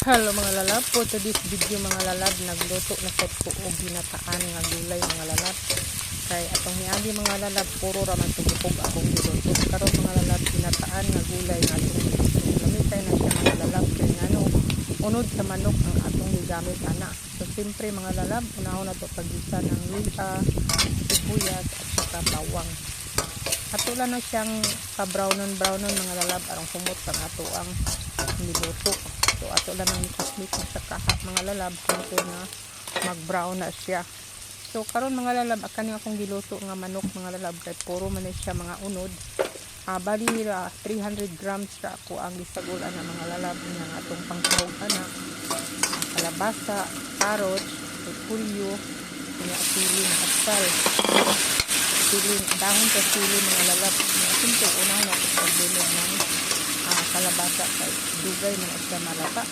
Hello mga lalab, for today's video mga lalab, nagluto na sa ko og ginataan nga gulay mga lalab. Kay atong niagi mga lalab, puro raman tugipog akong giluto. Karon mga lalab, ginataan nga gulay nga atong giluto. Lamitay na siya mga lalab kay ngano unod sa manok ang atong gigamit ana. So simpre mga lalab, unahon na to pagisa ng luya, sibuyas at saka bawang. Atulan na siyang ka-brownon mga lalab arang humot ang ato ang niluto. So ato lang ang ikasmit sa kaha mga lalab kung na mag-brown na siya. So karon mga lalab akan akong giluto nga manok mga lalab kay puro man siya mga unod. Bali 300 grams sa ako ang gisagulan na mga lalab nga atong pangkahog ana. Kalabasa, carrots, repolyo, nga siling asal. Siling dahon sa siling mga lalab. Simple una na ito paglunod ng kalabasa kay dugay mga siya malata.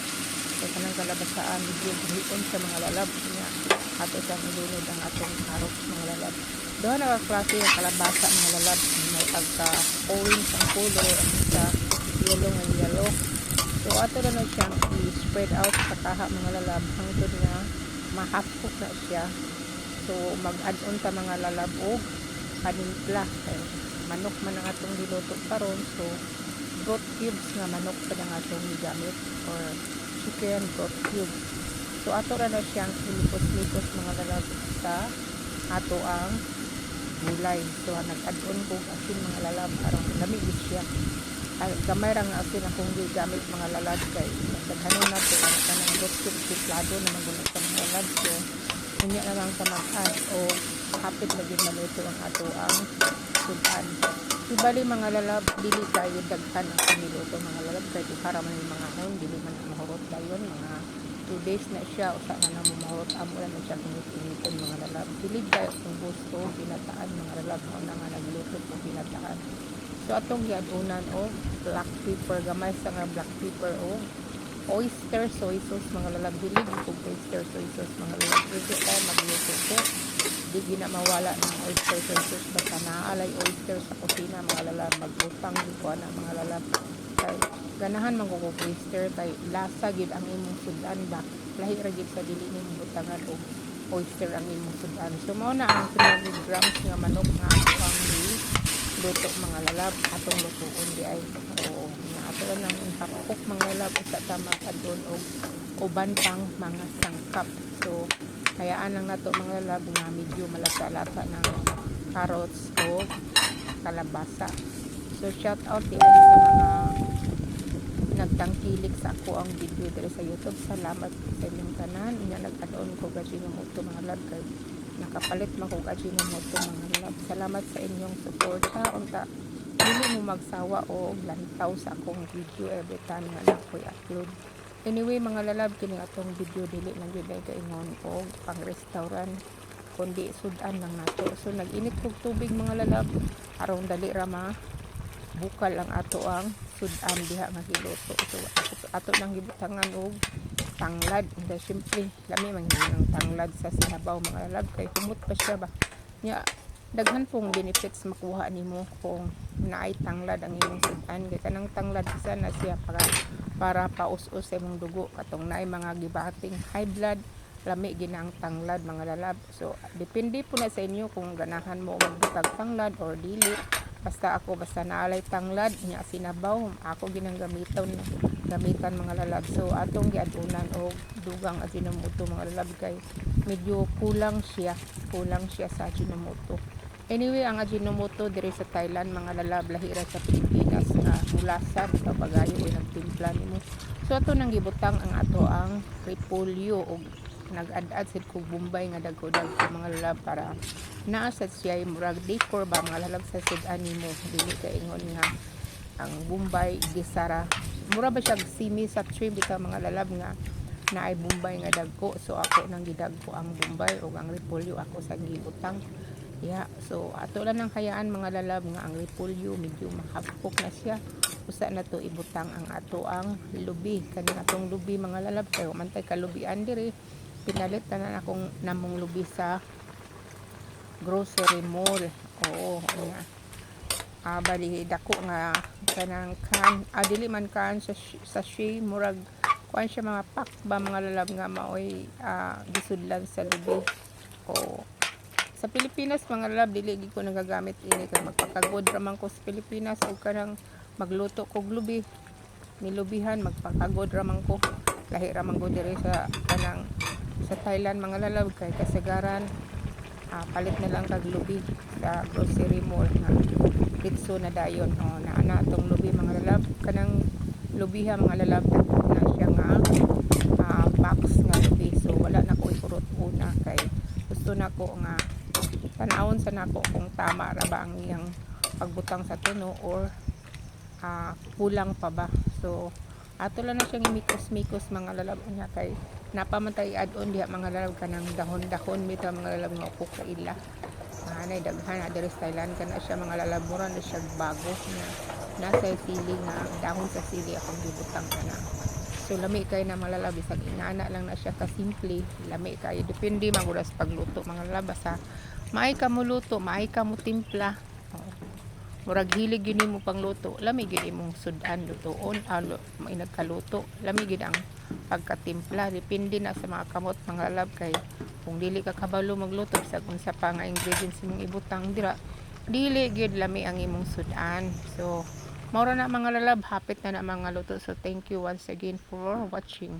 So kanang kalabasaan medyo buhion sa mga lalab niya. Ato sa ilunod ang atong carrots mga lalab. Doon nakaklase yung kalabasa mga lalab. May pagka-orange ang color at sa yellow. So ato na siyang i-spread out sa kaha mga lalab hangtod nga mahapok na siya. So mag-add-on ta mga lalab og panimpla. Manok man ang atong niluto karon. So broth cubes nga manok pa nga atong gigamit or chicken broth cube. So ato na siyang ilikos-likos mga lalab sa ato ang gulay. So nag-add-on ko asin mga lalab arang lamig siya. Ay gamay ra nga asin akong gigamit mga lalab kay daghanon na to ang kanang broth cube siplado na magunit sa mga lalab. So unya na lang sa mag-add o hapit na gid maluto ang ato ang sudan. Ibali mga lalab, dili kayo daghan ang paniluto mga lalab kay para man yung mga haon, dili man mahurot dayon mga 2 days na siya o sa na mahurot amo na siya pinit-initon mga lalab. Dili kayo kung gusto ginataan mga lalab mo na nga nagluto po ginataan. So atong giadunan o black pepper, gamay sa nga black pepper o oyster soy sauce mga lalab, dili kung oyster soy sauce mga lalab. Dili tayo magluto po. Di gina mawala ng oyster sauce basta naalay oyster sa kusina mga lalab, magutang di ko na mga lalab kay ganahan magkukup oyster kay lasa gid ang imong sudan ba lahi ra gid sa dili nimo butangan og oyster ang imong sudan. So mao na ang 300 grams nga manok nga atong luto mga lalab atong lutuon di ay oo nga ato lang impakok mga lalab usa ta mag-adon og uban pang mga sangkap. So hayaan lang nato mga lalab nga medyo malasa-lasa ng carrots o kalabasa. So shout out din sa mga nagtangkilik sa ako ang video diri sa YouTube. Salamat sa inyong tanan. Inya nag-add-on ko Ajinomoto mga lalab kay nakapalit man ko Ajinomoto mga lalab. Salamat sa inyong suporta unta dili mo magsawa o lantaw sa akong video every time nga ako'y upload. Anyway mga lalab, kini atong video dili lang gyud ay kaingon og pang restaurant kundi sudan lang nato. So nag-init og tubig mga lalab aron dali ra ma bukal ang ato ang sudan diha nga giluto. So ato nang gibutangan og tanglad. Hindi simple lami man ang tanglad sa sinabaw mga lalab kay humot pa siya ba. Nya daghan pong benefits makuha nimo kung naay tanglad ang imong sudan kay kanang tanglad isa na siya para paus-us sa imong dugo katong naay mga gibating high blood lami ginang tanglad mga lalab. So depende po na sa inyo kung ganahan mo magbutag tanglad or dili. Basta naalay tanglad nya sinabaw ako ginang gamitan mga lalab. So atong giadunan og dugang Ajinomoto mga lalab kay medyo kulang siya sa Ajinomoto. Anyway, ang Ajinomoto diri sa Thailand mga lalab lahira sa Pilipinas na mulasan sa bagayo o nagtimpla nimo. So ato nang gibutang ang ato ang repolyo o nag-add sid ko Bombay nga dagko-dagko mga lalab para naa sa siya murag decor ba mga lalab sa sudan nimo. Dili ka ingon nga ang Bombay gisara mura ba siya simi sa tree bitaw mga lalab nga naay Bombay nga dagko. So ako nang gidagko ang Bombay o ang repolyo ako sa gibutang. Yeah, so ato lang nang hayaan mga lalab nga ang repolyo medyo mahapok na siya. Usa na to ibutang ang ato ang lubi. Kani atong lubi mga lalab kay mantay kalubian diri. Pinalit na akong namong lubi sa grocery mall. Oo, nga. Bali dako nga kanang kan dili man kan sa sachet murag kuan siya mga pack ba mga lalab nga maoy gisudlan sa lubi. O sa Pilipinas mga lalab dili gid ko nagagamit ini kay magpakagod raman ko sa Pilipinas ug kanang magluto kog lubi. Nilubihan magpakagod raman ko. Lahi raman ko diri sa kanang sa Thailand mga lalab kay kasagaran palit na lang kag lubi sa grocery mall nga ditso na dayon naana tong lubi mga lalab kanang lubiha mga lalab na siya nga box nga lubi so wala na ko ikurot una kay gusto na ko nga tanawon sa nako kung tama ra ba ang iyang pagbutang sa tuno or kulang pa ba so ato lang na siyang imikos-mikos mga lalab niya kay napamantay add-on diha mga lalab kanang dahon-dahon bitaw mga lalab nga upok sa ila anay daghan na diri sa Thailand kana siya mga lalab mura na siya bago na nasa sili nga dahon sa sili akong gibutang kana so lami kay na mga lalab bisag inana lang na siya ka simple lami kay depende man gud sa pagluto mga lalab sa maay ka mo luto maay ka mo timpla murag hilig yun mo pangluto lami gid imong sudan lutoon may nagkaluto lami gid ang pagkatimpla depende na sa mga kamot mga lalab kay kung dili ka kabalo magluto sa unsa pa nga ingredients imong ibutang dira dili gid lami ang imong sudan so maura na mga lalab hapit na mga luto so thank you once again for watching.